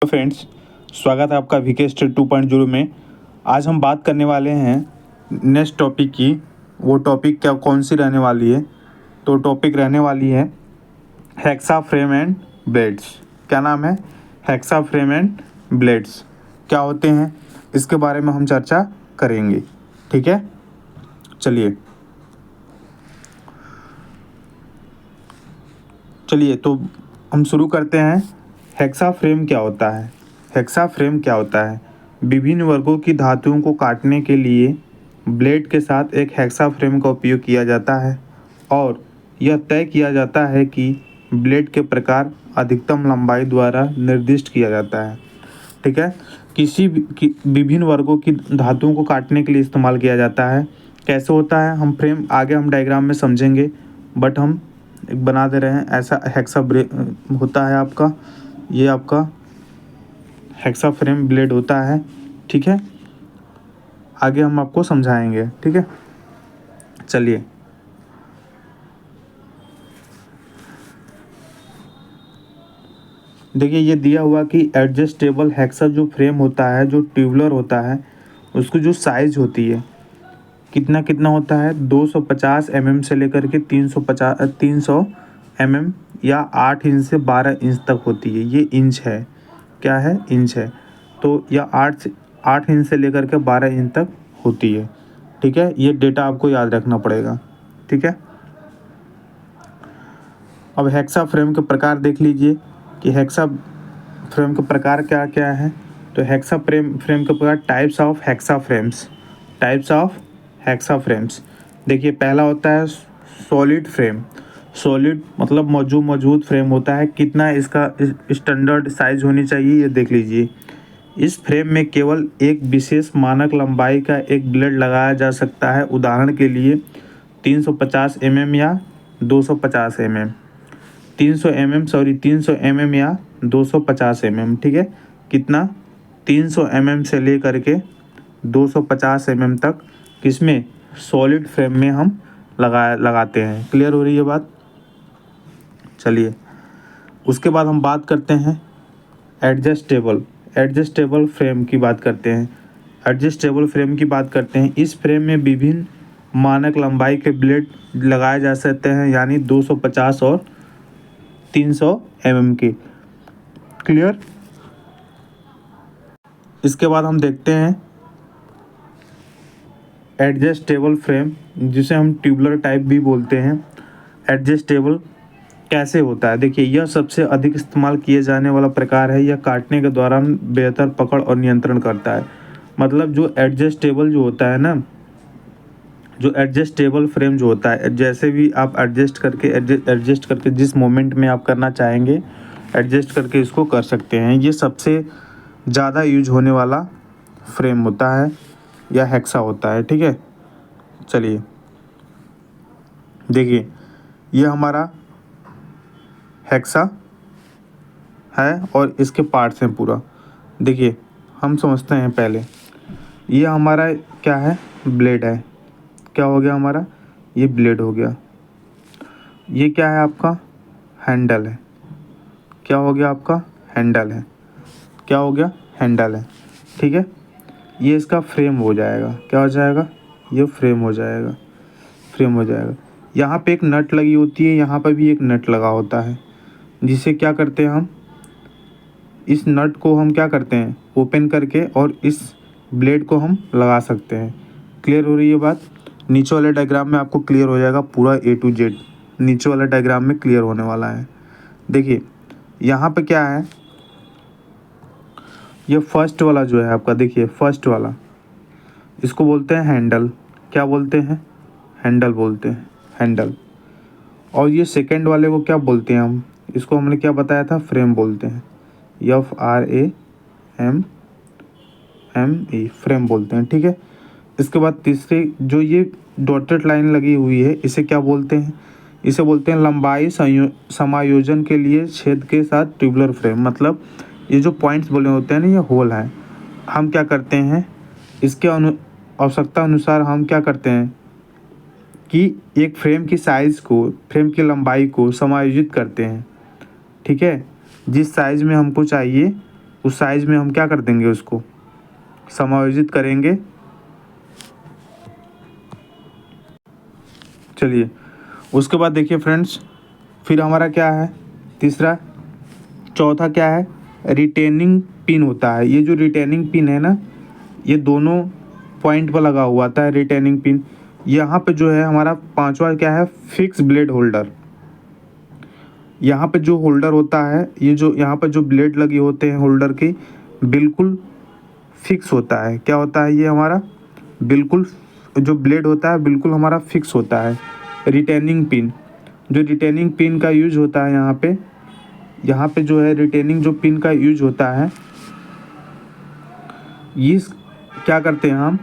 Hello friends, स्वागत है आपका वीके स्टेट 2.0 में। आज हम बात करने वाले हैं नेक्स्ट टॉपिक की। वो टॉपिक क्या कौन सी रहने वाली है? तो टॉपिक रहने वाली है हेक्सा फ्रेम एंड ब्लेड्स। क्या नाम है? हेक्सा फ्रेम एंड ब्लेड्स क्या होते हैं, इसके बारे में हम चर्चा करेंगे। ठीक है, चलिए तो हम शुरू करते हैं। हेक्सा फ्रेम क्या होता है? हेक्सा फ्रेम क्या होता है? विभिन्न वर्गों की धातुओं को काटने के लिए ब्लेड के साथ एक हेक्सा फ्रेम का उपयोग किया जाता है और यह तय किया जाता है कि ब्लेड के प्रकार अधिकतम लंबाई द्वारा निर्दिष्ट किया जाता है। ठीक है, विभिन्न वर्गों की धातुओं को काटने के लिए इस्तेमाल किया जाता है। कैसे होता है हम फ्रेम आगे हम डायग्राम में समझेंगे, बट हम एक बना दे रहे हैं। ऐसा हेक्सा होता है आपका, ये आपका हेक्सा फ्रेम ब्लेड होता है। ठीक है, आगे हम आपको समझाएंगे। ठीक है, चलिए देखिए, ये दिया हुआ कि एडजस्टेबल हेक्सा जो फ्रेम होता है, जो ट्यूबुलर होता है, उसकी जो साइज होती है कितना कितना होता है 250 mm से लेकर के 300 mm या 8 इंच से 12 इंच तक होती है। ये इंच है, क्या है? इंच है। तो यह 8 इंच से लेकर के 12 इंच तक होती है। ठीक है, ये डेटा आपको याद रखना पड़ेगा। ठीक है, अब हेक्सा फ्रेम के प्रकार देख लीजिए कि हेक्सा फ्रेम के प्रकार क्या क्या है। तो हेक्सा फ्रेम के प्रकार टाइप्स ऑफ हेक्सा फ्रेम्स। देखिए, पहला होता है सॉलिड फ्रेम। सॉलिड मतलब मजबूत फ्रेम होता है। कितना इसका स्टैंडर्ड साइज होनी चाहिए ये देख लीजिए। इस फ्रेम में केवल एक विशेष मानक लंबाई का एक ब्लेड लगाया जा सकता है। उदाहरण के लिए 350 mm या 250 mm, 300 mm या 250 mm। ठीक है, कितना? 300 mm से लेकर के 250 mm तक किसमें? सॉलिड फ्रेम में हम लगाते हैं। क्लियर हो रही है बात? चलिए, उसके बाद हम बात करते हैं एडजस्टेबल फ्रेम की बात करते हैं। एडजस्टेबल फ्रेम की बात करते हैं। इस फ्रेम में विभिन्न मानक लंबाई के ब्लेड लगाए जा सकते हैं, यानी 250 और 300 mm के। क्लियर? इसके बाद हम देखते हैं एडजस्टेबल फ्रेम, जिसे हम ट्यूबुलर टाइप भी बोलते हैं। एडजस्टेबल कैसे होता है? देखिए, यह सबसे अधिक इस्तेमाल किए जाने वाला प्रकार है। यह काटने के दौरान बेहतर पकड़ और नियंत्रण करता है। मतलब जो एडजस्टेबल जो होता है ना, जो एडजस्टेबल फ्रेम जो होता है, जैसे भी आप एडजस्ट करके जिस मोमेंट में आप करना चाहेंगे एडजस्ट करके इसको कर सकते हैं। ये सबसे ज़्यादा यूज होने वाला फ्रेम होता है या हेक्सा होता है। ठीक है, चलिए देखिए, ये हमारा हेक्सा है और इसके पार्ट्स हैं पूरा। देखिए, हम समझते हैं पहले। ये हमारा क्या है? ब्लेड है। क्या हो गया हमारा? ये ब्लेड हो गया। ये क्या है आपका? हैंडल है। क्या हो गया आपका? हैंडल है। क्या हो गया? हैंडल है। ठीक है, ये इसका फ्रेम हो जाएगा। क्या हो जाएगा? ये फ्रेम हो जाएगा। यहाँ पे एक नट लगी होती है, यहाँ पर भी एक नट लगा होता है, जिसे क्या करते हैं हम? इस नट को हम क्या करते हैं? ओपन करके और इस ब्लेड को हम लगा सकते हैं। क्लियर हो रही है बात? नीचे वाले डायग्राम में आपको क्लियर हो जाएगा पूरा A to Z। नीचे वाला डायग्राम में क्लियर होने वाला है। देखिए, यहाँ पे क्या है? ये फर्स्ट वाला जो है आपका, देखिए फर्स्ट वाला, इसको बोलते हैं हैंडल। क्या बोलते हैं? हैंडल बोलते हैं, हैंडल। और ये सेकंड वाले को क्या बोलते हैं हम? इसको हमने क्या बताया था? फ्रेम बोलते हैं। FRAME, फ्रेम बोलते हैं। ठीक है, इसके बाद तीसरे जो ये डॉटेड लाइन लगी हुई है, इसे क्या बोलते हैं? इसे बोलते हैं लंबाई समायोजन के लिए छेद के साथ ट्यूबुलर फ्रेम। मतलब ये जो पॉइंट्स बोले होते हैं ना, ये होल है। हम क्या करते हैं? इसके आवश्यकता अनुसार हम क्या करते हैं कि एक फ्रेम की साइज़ को, फ्रेम की लंबाई को समायोजित करते हैं। ठीक है, जिस साइज़ में हमको चाहिए उस साइज में हम क्या कर देंगे, उसको समायोजित करेंगे। चलिए उसके बाद देखिए फ्रेंड्स, फिर हमारा क्या है तीसरा, चौथा क्या है, रिटेनिंग पिन होता है। ये जो रिटेनिंग पिन है ना, ये दोनों पॉइंट पर लगा हुआ था रिटेनिंग पिन। यहाँ पे जो है हमारा पांचवा क्या है, फिक्स ब्लेड होल्डर। यहाँ पे जो होल्डर होता है, ये जो यहाँ पे जो ब्लेड लगे होते हैं होल्डर के, बिल्कुल फिक्स होता है। क्या होता है ये हमारा, बिल्कुल जो ब्लेड होता है बिल्कुल हमारा फिक्स होता है। रिटेनिंग पिन, जो रिटेनिंग पिन का यूज होता है यहाँ पे जो है रिटेनिंग जो पिन का यूज होता है, ये क्या करते हैं हम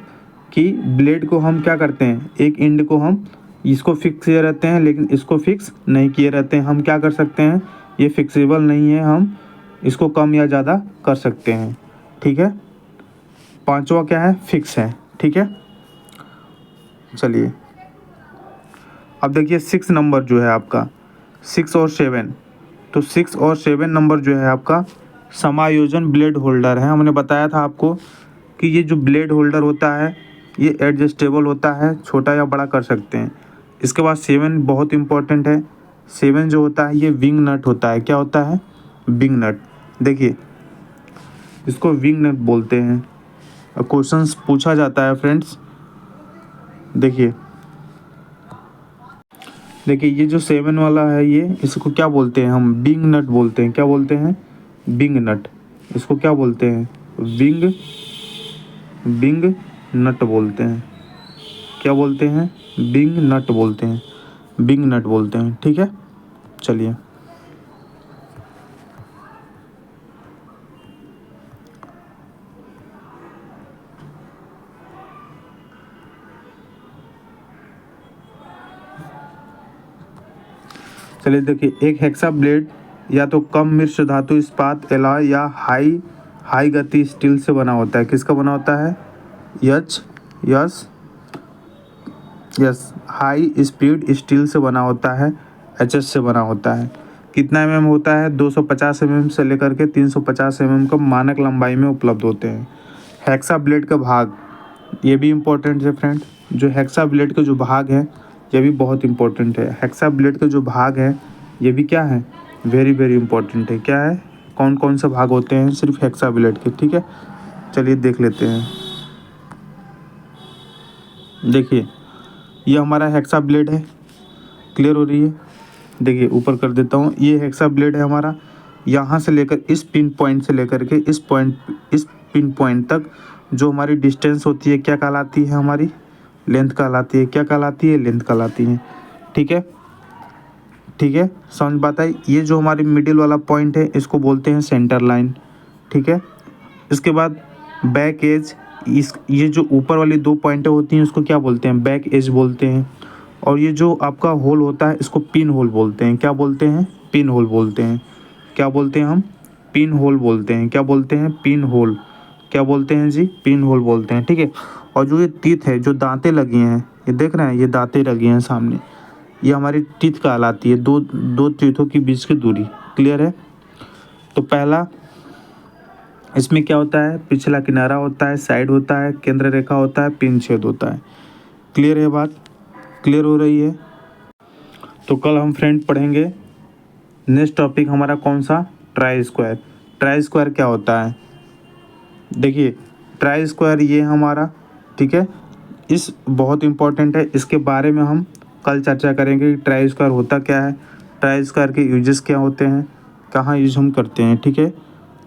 कि ब्लेड को हम क्या करते हैं, एक एंड को हम इसको फिक्स किए रहते हैं लेकिन इसको फिक्स नहीं किए रहते हैं। हम क्या कर सकते हैं, ये फिक्सेबल नहीं है, हम इसको कम या ज़्यादा कर सकते हैं। ठीक है, पांचवा क्या है, फिक्स है। ठीक है, चलिए अब देखिए 6 नंबर जो है आपका, 6 और 7, तो 6 और 7 नंबर जो है आपका समायोजन ब्लेड होल्डर है। हमने बताया था आपको कि ये जो ब्लेड होल्डर होता है ये एडजस्टेबल होता है, छोटा या बड़ा कर सकते हैं। इसके बाद 7 बहुत इंपॉर्टेंट है। 7 जो होता है ये विंग नट होता है। क्या होता है, विंग नट। देखिए इसको विंग नट बोलते हैं। क्वेश्चंस पूछा जाता है फ्रेंड्स। देखिए ये जो 7 वाला है, ये इसको क्या बोलते हैं हम, विंग नट बोलते हैं। क्या बोलते हैं, विंग नट। इसको क्या बोलते हैं, विंग नट बोलते हैं। क्या बोलते हैं, विंग नट बोलते हैं, विंग नट बोलते हैं। ठीक है, चलिए देखिए, एक हेक्सा ब्लेड या तो कम मिश्र धातु इस्पात एलॉय या हाई गति स्टील से बना होता है। किसका बना होता है, यस हाई स्पीड स्टील से बना होता है, HS से बना होता है। कितना mm होता है, 250 mm से लेकर के 350 mm का मानक लंबाई में उपलब्ध होते हैं। हेक्सा ब्लेड का भाग, ये भी इम्पोर्टेंट है फ्रेंड। जो हेक्सा ब्लेड का जो भाग है ये भी बहुत इंपॉर्टेंट है। हेक्सा ब्लेड का जो भाग है ये भी क्या है, वेरी वेरी इंपॉर्टेंट है। क्या है, कौन कौन से भाग होते हैं सिर्फ हेक्सा ब्लेड के। ठीक है, चलिए देख लेते हैं। देखिए ये हमारा हेक्सा ब्लेड है, क्लियर हो रही है। देखिए ऊपर कर देता हूँ, ये हेक्सा ब्लेड है हमारा। यहाँ से लेकर इस पिन पॉइंट से लेकर के इस पिन पॉइंट तक जो हमारी डिस्टेंस होती है क्या कहलाती है, हमारी लेंथ कहलाती है। क्या कहलाती है, लेंथ कहलाती है। ठीक है, ठीक है, समझ बात आई। ये जो हमारी मिडिल वाला पॉइंट है इसको बोलते हैं सेंटर लाइन। ठीक है, इसके बाद बैक एज, ये जो ऊपर वाली 2 पॉइंटें होती हैं उसको क्या बोलते हैं, बैक एज बोलते हैं। और ये जो आपका होल होता है इसको पिन होल बोलते हैं। क्या बोलते हैं, पिन होल बोलते हैं। क्या बोलते हैं हम, पिन होल बोलते हैं। क्या बोलते हैं, पिन होल। क्या बोलते हैं जी, पिन होल बोलते हैं। ठीक है, और जो ये टीथ है, जो दांतें लगी हैं, ये देख रहे हैं, ये दांतें लगी हैं सामने, ये हमारी टीथ कहलाती है। दो टीथों के बीच की दूरी, क्लियर है। तो पहला इसमें क्या होता है, पिछला किनारा होता है, साइड होता है, केंद्र रेखा होता है, पिन छेद होता है। क्लियर है बात, क्लियर हो रही है। तो कल हम फ्रेंड पढ़ेंगे नेक्स्ट टॉपिक हमारा कौन सा, ट्राई स्क्वायर। ट्राई स्क्वायर क्या होता है, देखिए ट्राई स्क्वायर ये हमारा, ठीक है, इस बहुत इम्पोर्टेंट है, इसके बारे में हम कल चर्चा करेंगे कि ट्राई स्क्वायर होता क्या है, ट्राई स्क्वायर के यूजेस क्या होते हैं, कहाँ यूज हम करते हैं। ठीक है,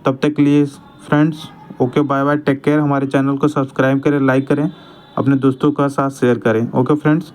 तब तक के लिए friends okay, bye bye, take care. हमारे चैनल को सब्सक्राइब करें, लाइक करें, अपने दोस्तों का साथ शेयर करें। Okay friends.